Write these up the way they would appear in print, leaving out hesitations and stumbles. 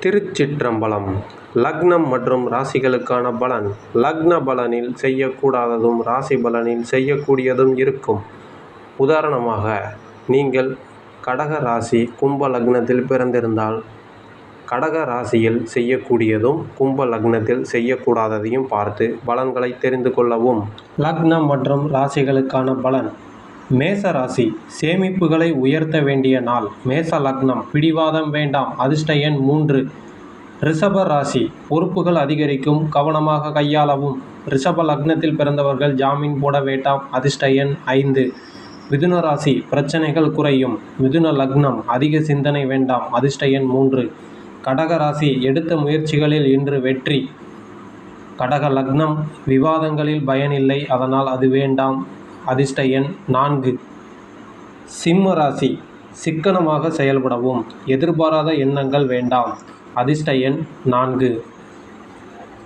திருச்சிற்றம்பலம். லக்னம் மற்றும் ராசிகளுக்கான பலன். லக்ன பலனில் செய்யக்கூடாததும் ராசி பலனில் செய்யக்கூடியதும் இருக்கும். உதாரணமாக, நீங்கள் கடக ராசி கும்ப லக்னத்தில் பிறந்திருந்தால் கடக ராசியில் செய்யக்கூடியதும் கும்ப லக்னத்தில் செய்யக்கூடாததையும் பார்த்து பலன்களை தெரிந்து கொள்ளவும். லக்னம் மற்றும் ராசிகளுக்கான பலன். மேச ராசி சேமிப்புகளை உயர்த்த வேண்டிய நாள். மேச லக்னம் பிடிவாதம் வேண்டாம், அதிர்ஷ்ட எண் 3. ரிஷப ராசி பொறுப்புகள் அதிகரிக்கும், கவனமாக கையாளவும். ரிஷப லக்னத்தில் பிறந்தவர்கள் ஜாமீன் போட வேண்டாம், அதிர்ஷ்ட எண் 5. மிதுன ராசி பிரச்சனைகள் குறையும். மிதுன லக்னம் அதிக சிந்தனை வேண்டாம், அதிர்ஷ்ட எண் 3. கடக ராசி எடுத்த முயற்சிகளில் இன்று வெற்றி. கடக லக்னம் விவாதங்களில் பயனில்லை, அதனால் அது வேண்டாம், அதிர்ஷ்ட எண் 4. சிம்ம ராசி சிக்கனமாக செயல்படவும், எதிர்பாராத எண்ணங்கள் வேண்டாம், அதிர்ஷ்ட எண் 4.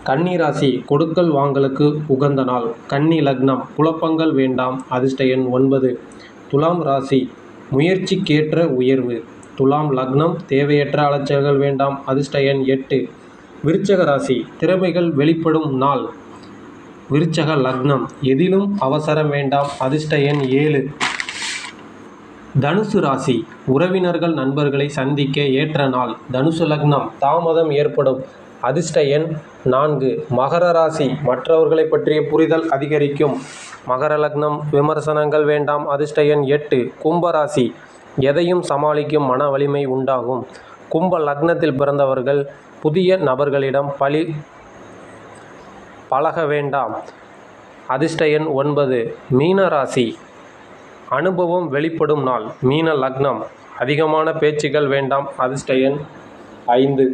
கன்னி ராசி கொடுக்கல் வாங்கலுக்கு உகந்த நாள். கன்னி லக்னம் குழப்பங்கள் வேண்டாம், அதிர்ஷ்ட எண் 9. துலாம் ராசி முயற்சிக்கேற்ற உயர்வு. துலாம் லக்னம் தேவையற்ற அலைச்சல்கள் வேண்டாம், அதிர்ஷ்ட எண் 8. விருச்சக ராசி திறமைகள் வெளிப்படும் நாள். விருச்சக லக்னம் எதிலும் அவசரம் வேண்டாம், அதிர்ஷ்ட எண் 7. தனுசு ராசி உறவினர்கள் நண்பர்களை சந்திக்க ஏற்ற நாள். தனுசு லக்னம் தாமதம் ஏற்படும், அதிர்ஷ்ட எண் 4. மகர ராசி மற்றவர்களை பற்றிய புரிதல் அதிகரிக்கும். மகர லக்னம் விமர்சனங்கள் வேண்டாம், அதிர்ஷ்ட எண் 8. கும்ப ராசி எதையும் சமாளிக்கும் மன வலிமை உண்டாகும். கும்ப லக்னத்தில் பிறந்தவர்கள் புதிய நபர்களிடம் பழக வேண்டாம், அதிர்ஷ்ட எண் 9. மீன ராசி அனுபவம் வெளிப்படும் நாள். மீன லக்னம் அதிகமான பேச்சுகள் வேண்டாம், அதிர்ஷ்ட எண் 5.